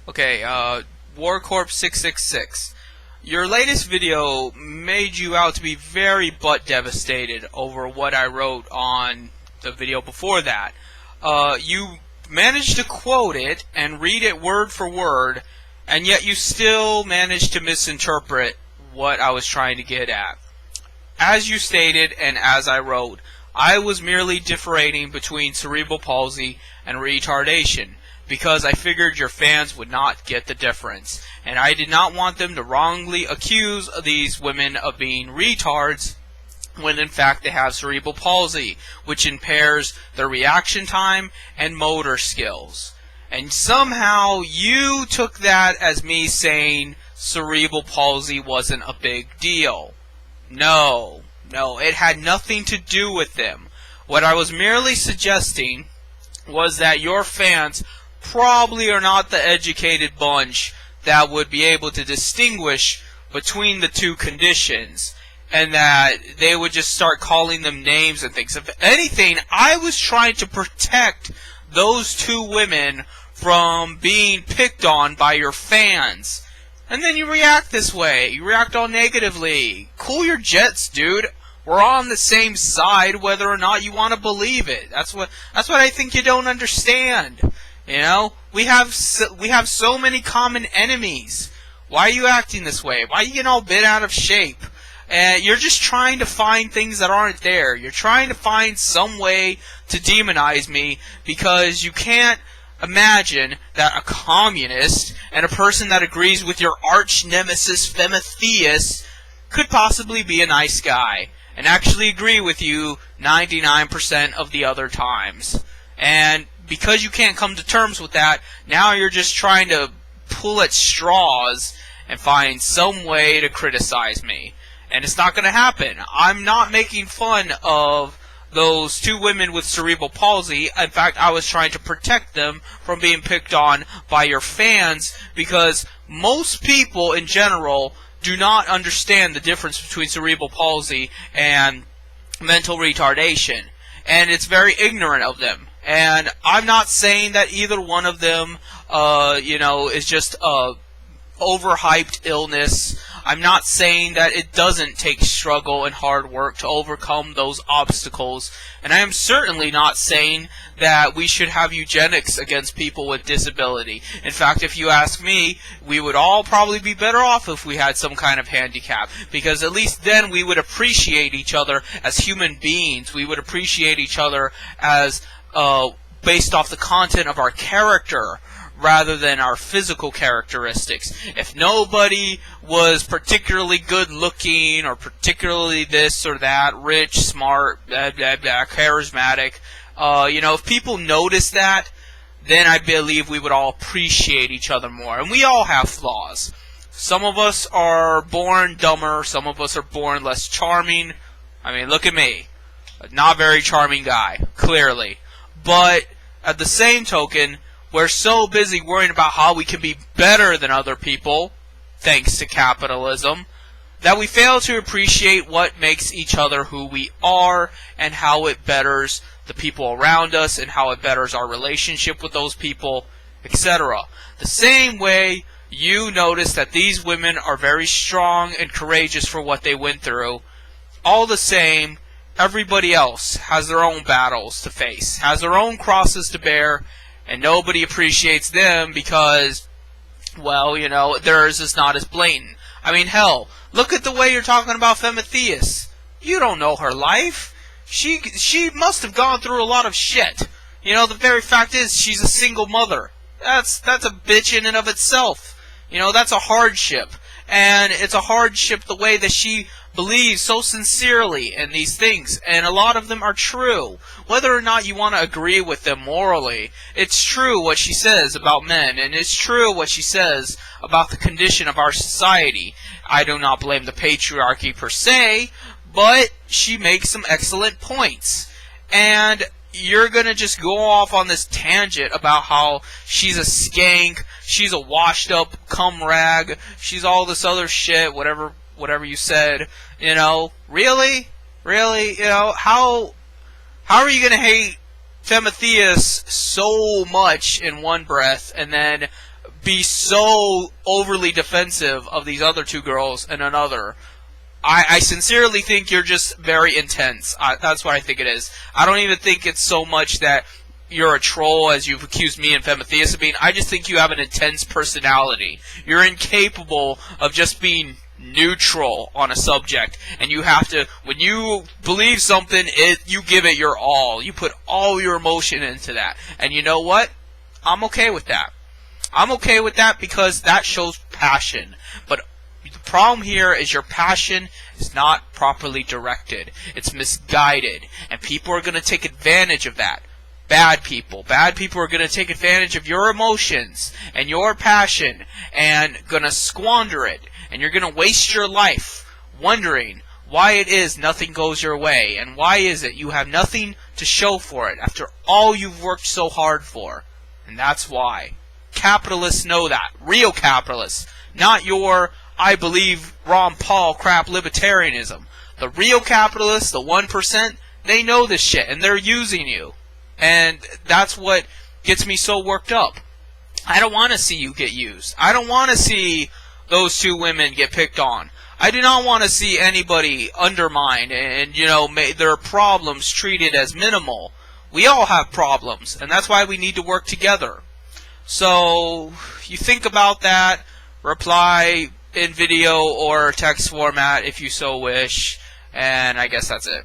Okay, Warcorpse666. Your latest video made you out to be very butt devastated over what I wrote on the video before that. You managed to quote it and read it word for word, and yet you still managed to misinterpret what I was trying to get at. As you stated and as I wrote, I was merely differentiating between cerebral palsy and retardation, because I figured your fans would not get the difference, and I did not want them to wrongly accuse these women of being retards when in fact they have cerebral palsy, which impairs their reaction time and motor skills. And somehow you took that as me saying cerebral palsy wasn't a big deal. No, it had nothing to do with them. What I was merely suggesting was that your fans probably are not the educated bunch that would be able to distinguish between the two conditions, and that they would just start calling them names and things. If anything, I was trying to protect those two women from being picked on by your fans. And then you react this way. You react all negatively. Cool your jets, dude. We're on the same side whether or not you want to believe it. That's what I think you don't understand. You know, we have so many common enemies. Why are you acting this way? Why are you getting all bent out of shape? And you're just trying to find things that aren't there. You're trying to find some way to demonize me because you can't imagine that a communist and a person that agrees with your arch nemesis Fematheus could possibly be a nice guy and actually agree with you 99% of the other times. And because you can't come to terms with that, now you're just trying to pull at straws and find some way to criticize me. And it's not going to happen. I'm not making fun of those two women with cerebral palsy. In fact, I was trying to protect them from being picked on by your fans, because most people in general do not understand the difference between cerebral palsy and mental retardation. And it's very ignorant of them. And I'm not saying that either one of them, is just a overhyped illness. I'm not saying that it doesn't take struggle and hard work to overcome those obstacles. And I am certainly not saying that we should have eugenics against people with disability. In fact, if you ask me, we would all probably be better off if we had some kind of handicap, because at least then we would appreciate each other as human beings. We would appreciate each other as based off the content of our character rather than our physical characteristics. If nobody was particularly good looking or particularly this or that, rich, smart, blah, blah, blah, charismatic, if people noticed that, then I believe we would all appreciate each other more. And we all have flaws. Some of us are born dumber, some of us are born less charming. I mean, look at me. Not very charming guy, clearly. But at the same token, we're so busy worrying about how we can be better than other people, thanks to capitalism, that we fail to appreciate what makes each other who we are and how it betters the people around us and how it betters our relationship with those people, etc. The same way you notice that these women are very strong and courageous for what they went through, all the same, everybody else has their own battles to face, has their own crosses to bear, and nobody appreciates them because, well, theirs is not as blatant. I mean, hell, look at the way you're talking about Fematheus. You don't know her life. She must have gone through a lot of shit. The very fact is she's a single mother. That's a bitch in and of itself. That's a hardship. And it's a hardship the way that she believes so sincerely in these things, and a lot of them are true. Whether or not you want to agree with them morally, it's true what she says about men, and it's true what she says about the condition of our society. I do not blame the patriarchy per se, but she makes some excellent points. And you're going to just go off on this tangent about how she's a skank, she's a washed up cum rag, she's all this other shit, whatever you said, really? How are you going to hate Fematheus so much in one breath and then be so overly defensive of these other two girls in another. I sincerely think you're just very intense. That's what I think it is. I don't even think it's so much that you're a troll, as you've accused me and Fematheus of being. I just think you have an intense personality. You're incapable of just being neutral on a subject, and you have to, when you believe something, you give it your all. You put all your emotion into that. And you know what? I'm okay with that. I'm okay with that because that shows passion. But the problem here is your passion is not properly directed. It's misguided, and people are going to take advantage of that. Bad people are going to take advantage of your emotions and your passion and going to squander it. And you're going to waste your life wondering why it is nothing goes your way. And why is it you have nothing to show for it after all you've worked so hard for. And that's why. Capitalists know that. Real capitalists. Not your, I believe, Ron Paul crap libertarianism. The real capitalists, the 1%, they know this shit. And they're using you. And that's what gets me so worked up. I don't want to see you get used. I don't want to see those two women get picked on. I do not want to see anybody undermined and, their problems treated as minimal. We all have problems, and that's why we need to work together. So, you think about that, reply in video or text format if you so wish, and I guess that's it.